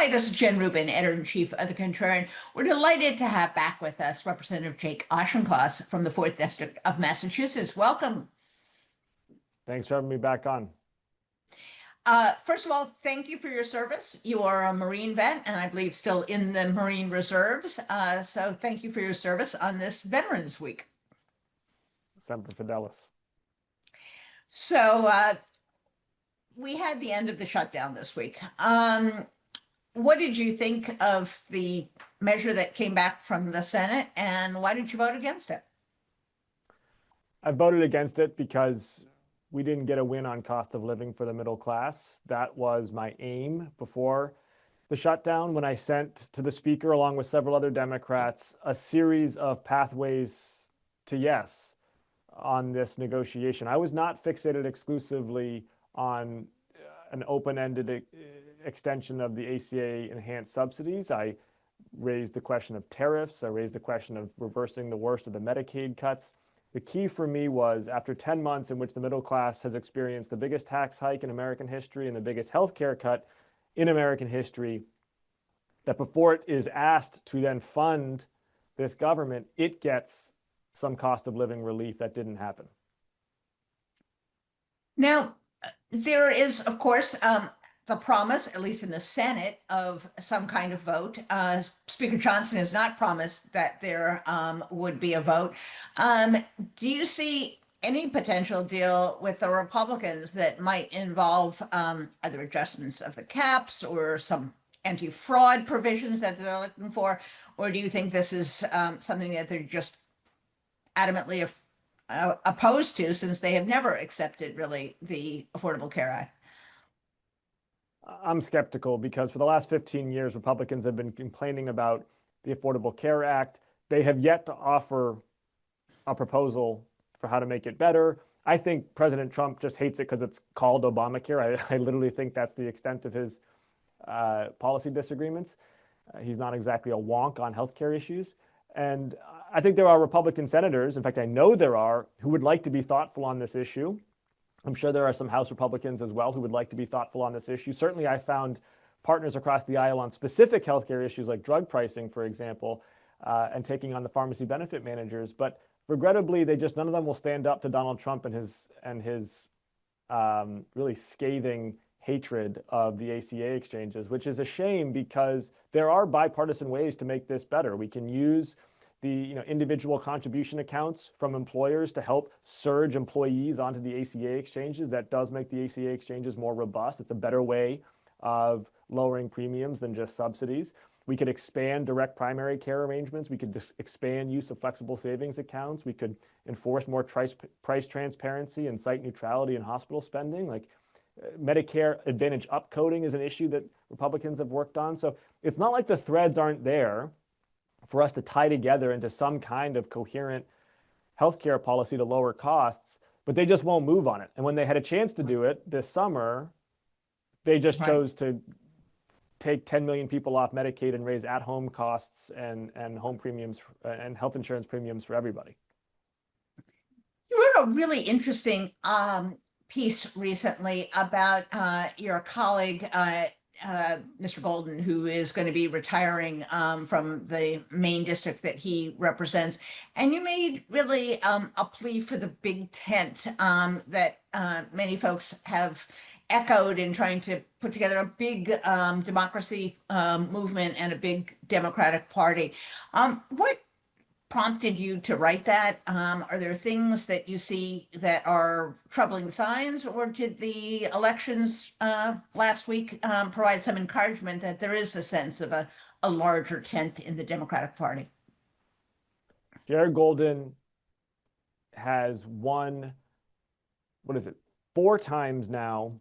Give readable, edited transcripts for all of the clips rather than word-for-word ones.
Hi, this is Jen Rubin, editor-in-chief of the Contrarian. We're delighted to have back with us Representative Jake Auchincloss from the 4th District of Massachusetts. Welcome. Thanks for having me back on. First of all, thank you for your service. You are a Marine vet and I believe still in the Marine Reserves. So thank you for your service on this Veterans Week. Semper Fidelis. So we had the end of the shutdown this week. What did you think of the measure that came back from the Senate, and why did you vote against it? I voted against it because we didn't get a win on cost of living for the middle class. That was my aim before the shutdown when I sent to the Speaker, along with several other Democrats, a series of pathways to yes on this negotiation. I was not fixated exclusively on an open-ended extension of the ACA enhanced subsidies. I raised the question of tariffs. I raised the question of reversing the worst of the Medicaid cuts. The key for me was, after 10 months in which the middle class has experienced the biggest tax hike in American history and the biggest healthcare cut in American history, that before it is asked to then fund this government, it gets some cost of living relief. That didn't happen. Now, there is, of course, the promise, at least in the Senate, of some kind of vote. Speaker Johnson has not promised that there would be a vote. Do you see any potential deal with the Republicans that might involve either adjustments of the caps or some anti-fraud provisions that they're looking for? Or do you think this is something that they're just adamantly opposed to, since they have never accepted really the Affordable Care Act? I'm skeptical because for the last 15 years, Republicans have been complaining about the Affordable Care Act. They have yet to offer a proposal for how to make it better. I think President Trump just hates it because it's called Obamacare. I literally think that's the extent of his policy disagreements. He's not exactly a wonk on healthcare issues. And I think there are Republican senators, in fact, I know there are, who would like to be thoughtful on this issue. I'm sure there are some House Republicans as well who would like to be thoughtful on this issue. Certainly, I found partners across the aisle on specific healthcare issues like drug pricing, for example, and taking on the pharmacy benefit managers. But regrettably, none of them will stand up to Donald Trump and his really scathing hatred of the ACA exchanges, which is a shame because there are bipartisan ways to make this better. We can use the individual contribution accounts from employers to help surge employees onto the ACA exchanges. That does make the ACA exchanges more robust. It's a better way of lowering premiums than just subsidies. We could expand direct primary care arrangements. We could expand use of flexible savings accounts. We could enforce more price transparency and site neutrality in hospital spending. Like Medicare Advantage upcoding is an issue that Republicans have worked on. So it's not like the threads aren't there for us to tie together into some kind of coherent healthcare policy to lower costs, but they just won't move on it. And when they had a chance to do it this summer, they just chose to take 10 million people off Medicaid and raise at-home costs and home premiums and health insurance premiums for everybody. You wrote a really interesting piece recently about your colleague, Mr. Golden, who is going to be retiring from the Maine district that he represents. And you made really a plea for the big tent that many folks have echoed in trying to put together a big democracy movement and a big Democratic Party. What prompted you to write that? Are there things that you see that are troubling signs, or did the elections last week provide some encouragement that there is a sense of a larger tent in the Democratic Party? Jared Golden has won, 4 times now,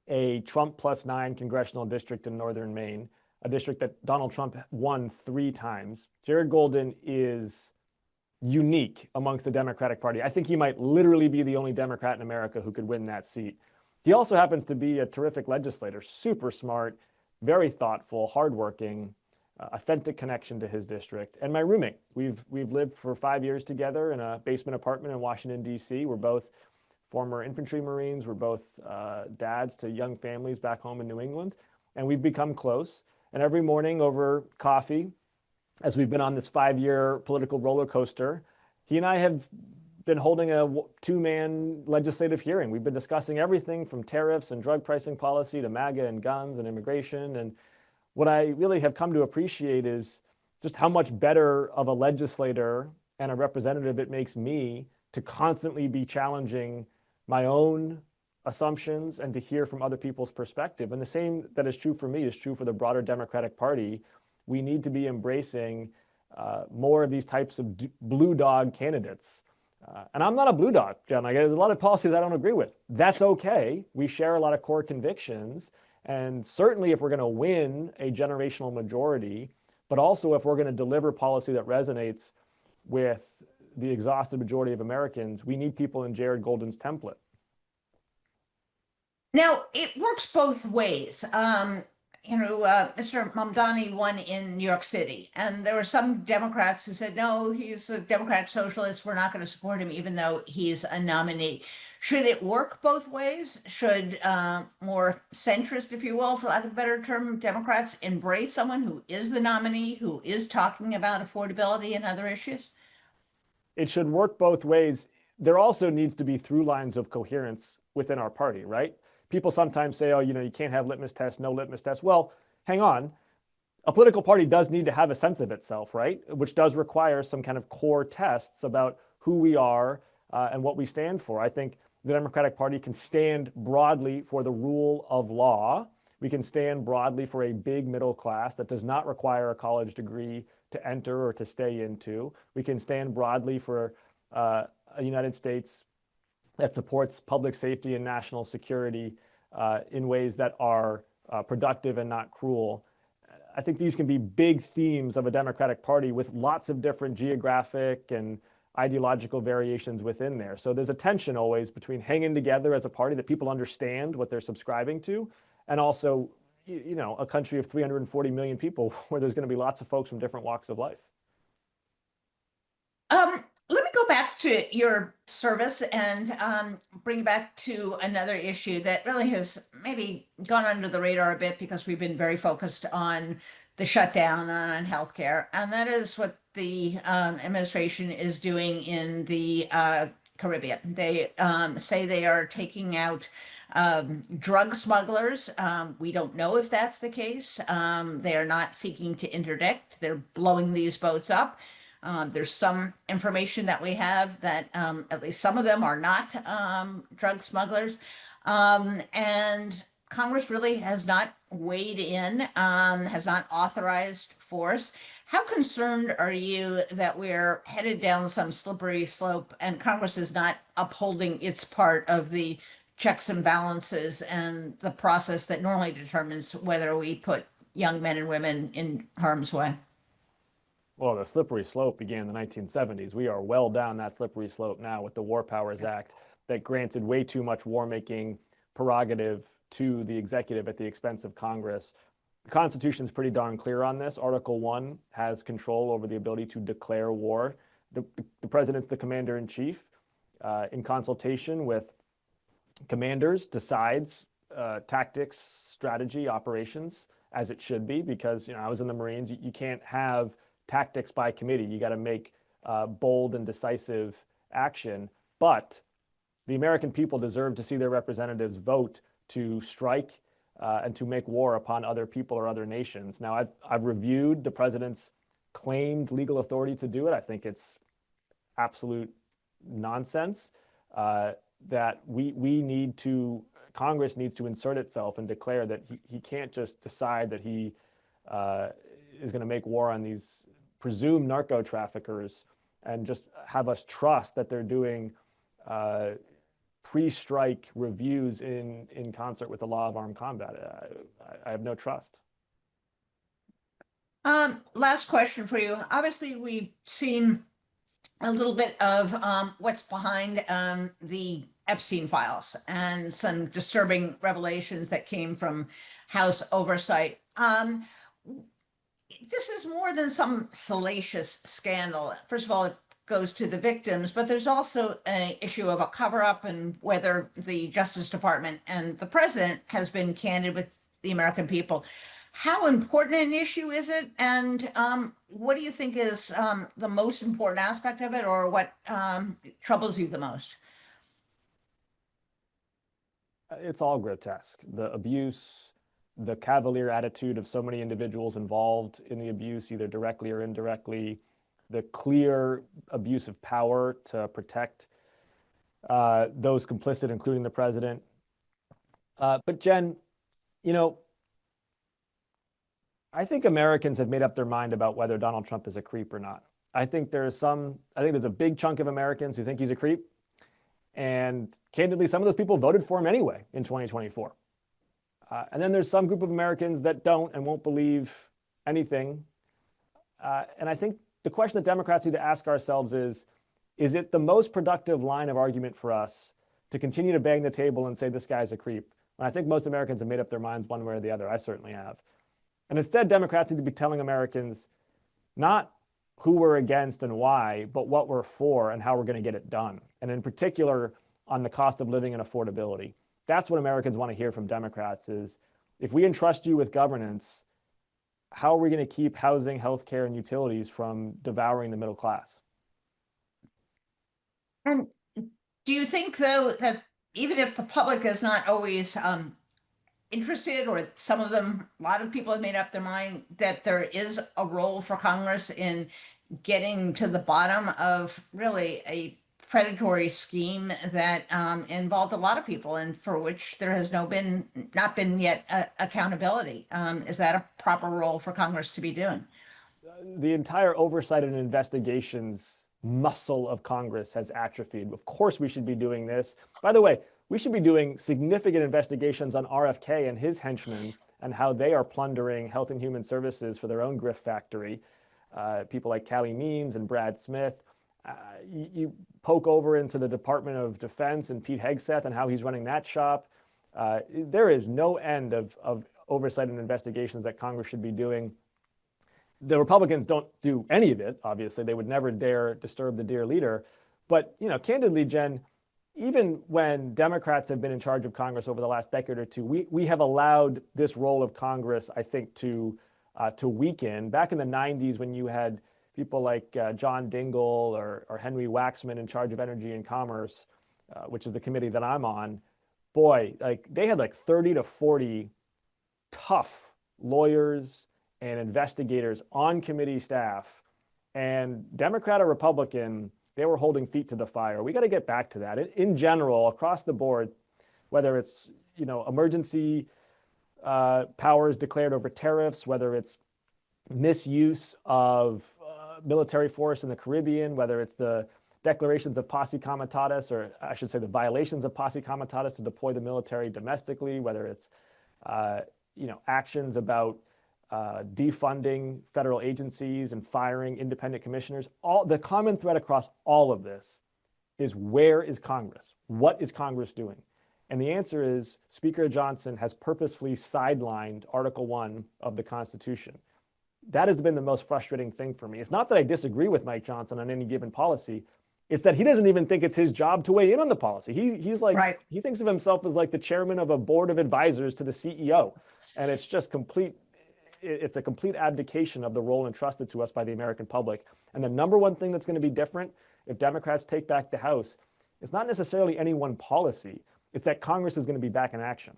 a Trump +9 congressional district in northern Maine, a district that Donald Trump won 3 times. Jared Golden is unique amongst the Democratic Party. I think he might literally be the only Democrat in America who could win that seat. He also happens to be a terrific legislator, super smart, very thoughtful, hardworking, authentic connection to his district. And my roommate, we've lived for 5 years together in a basement apartment in Washington, D.C. We're both former infantry Marines. We're both dads to young families back home in New England. And we've become close. And every morning over coffee, as we've been on this 5-year political roller coaster, he and I have been holding a two-man legislative hearing. We've been discussing everything from tariffs and drug pricing policy to MAGA and guns and immigration. And what I really have come to appreciate is just how much better of a legislator and a representative it makes me to constantly be challenging my own assumptions and to hear from other people's perspective. And the same that is true for me is true for the broader Democratic Party. We need to be embracing more of these types of blue dog candidates. And I'm not a blue dog, John. There's a lot of policies I don't agree with. That's okay. We share a lot of core convictions. And certainly if we're going to win a generational majority, but also if we're going to deliver policy that resonates with the exhausted majority of Americans, we need people in Jared Golden's template. Now, it works both ways. Mr. Mamdani won in New York City, and there were some Democrats who said, no, he's a Democrat socialist. We're not going to support him, even though he's a nominee. Should it work both ways? Should more centrist, if you will, for lack of a better term, Democrats embrace someone who is the nominee, who is talking about affordability and other issues? It should work both ways. There also needs to be through lines of coherence within our party, right? People sometimes say, oh, you can't have litmus tests, no litmus tests. Well, hang on. A political party does need to have a sense of itself, right? Which does require some kind of core tests about who we are and what we stand for. I think the Democratic Party can stand broadly for the rule of law. We can stand broadly for a big middle class that does not require a college degree to enter or to stay into. We can stand broadly for a United States that supports public safety and national security in ways that are productive and not cruel. I think these can be big themes of a Democratic Party with lots of different geographic and ideological variations within there. So there's a tension always between hanging together as a party that people understand what they're subscribing to, and also, a country of 340 million people where there's going to be lots of folks from different walks of life. Let me go back to your service and bring back to another issue that really has maybe gone under the radar a bit because we've been very focused on the shutdown on healthcare, and that is what the administration is doing in the Caribbean. They say they are taking out drug smugglers. We don't know if that's the case. They are not seeking to interdict. They're blowing these boats up. There's some information that we have that at least some of them are not drug smugglers. And Congress really has not weighed in, has not authorized force. How concerned are you that we're headed down some slippery slope and Congress is not upholding its part of the checks and balances and the process that normally determines whether we put young men and women in harm's way? Well, the slippery slope began in the 1970s. We are well down that slippery slope now with the War Powers Act that granted way too much war-making prerogative to the executive at the expense of Congress. The Constitution is pretty darn clear on this. Article 1 has control over the ability to declare war. The president's the commander-in-chief. In consultation with commanders, decides tactics, strategy, operations, as it should be, because I was in the Marines. You can't have tactics by committee. You got to make bold and decisive action. But the American people deserve to see their representatives vote to strike and to make war upon other people or other nations. Now, I've reviewed the president's claimed legal authority to do it. I think it's absolute nonsense that Congress needs to insert itself and declare that he can't just decide that he is going to make war on these presumed narco traffickers and just have us trust that they're doing pre-strike reviews in concert with the law of armed combat. I have no trust. Last question for you. Obviously, we've seen a little bit of what's behind the Epstein files and some disturbing revelations that came from House oversight. This is more than some salacious scandal. First of all, it goes to the victims, but there's also an issue of a cover-up and whether the Justice Department and the president has been candid with the American people. How important an issue is it? And what do you think is the most important aspect of it, or what troubles you the most? It's all grotesque. The abuse, the cavalier attitude of so many individuals involved in the abuse, either directly or indirectly, the clear abuse of power to protect those complicit, including the president. But Jen, you know, I think Americans have made up their mind about whether Donald Trump is a creep or not. I think there's a big chunk of Americans who think he's a creep. And candidly, some of those people voted for him anyway in 2024. And then there's some group of Americans that don't and won't believe anything. And I think the question that Democrats need to ask ourselves is it the most productive line of argument for us to continue to bang the table and say this guy's a creep? And I think most Americans have made up their minds one way or the other. I certainly have. And instead, Democrats need to be telling Americans not who we're against and why, but what we're for and how we're going to get it done. And in particular, on the cost of living and affordability. That's what Americans want to hear from Democrats is, if we entrust you with governance, how are we going to keep housing, healthcare, and utilities from devouring the middle class? And do you think, though, that even if the public is not always interested, or some of them, a lot of people have made up their mind, that there is a role for Congress in getting to the bottom of really a predatory scheme that involved a lot of people and for which there has not been yet accountability? Is that a proper role for Congress to be doing? The entire oversight and investigations muscle of Congress has atrophied. Of course, we should be doing this. By the way, we should be doing significant investigations on RFK and his henchmen and how they are plundering Health and Human Services for their own grift factory. People like Callie Means and Brad Smith. You poke over into the Department of Defense and Pete Hegseth and how he's running that shop. There is no end of oversight and investigations that Congress should be doing. The Republicans don't do any of it, obviously. They would never dare disturb the dear leader. But, you know, candidly, Jen, even when Democrats have been in charge of Congress over the last decade or two, we have allowed this role of Congress, I think, to weaken. Back in the 90s, when you had people like John Dingell or Henry Waxman in charge of Energy and Commerce, which is the committee that I'm on, boy, like they had like 30 to 40 tough lawyers and investigators on committee staff. And Democrat or Republican, they were holding feet to the fire. We got to get back to that. In general, across the board, whether it's, you know, emergency powers declared over tariffs, whether it's misuse of military force in the Caribbean, whether it's the declarations of posse comitatus, or I should say the violations of posse comitatus to deploy the military domestically, whether it's you know, actions about defunding federal agencies and firing independent commissioners. All the common thread across all of this is, where is Congress? What is Congress doing? And the answer is Speaker Johnson has purposefully sidelined Article 1 of the Constitution. That has been the most frustrating thing for me. It's not that I disagree with Mike Johnson on any given policy. It's that he doesn't even think it's his job to weigh in on the policy. He's like, right. He thinks of himself as like the chairman of a board of advisors to the CEO. And it's just it's a complete abdication of the role entrusted to us by the American public. And the number one thing that's going to be different if Democrats take back the House is not necessarily any one policy. It's that Congress is going to be back in action.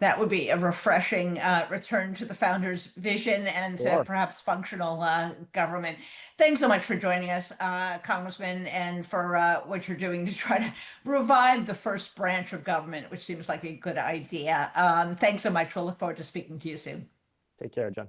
That would be a refreshing return to the founders' vision and Sure. perhaps functional government. Thanks so much for joining us, Congressman, and for what you're doing to try to revive the first branch of government, which seems like a good idea. Thanks so much. We'll look forward to speaking to you soon. Take care, Jen.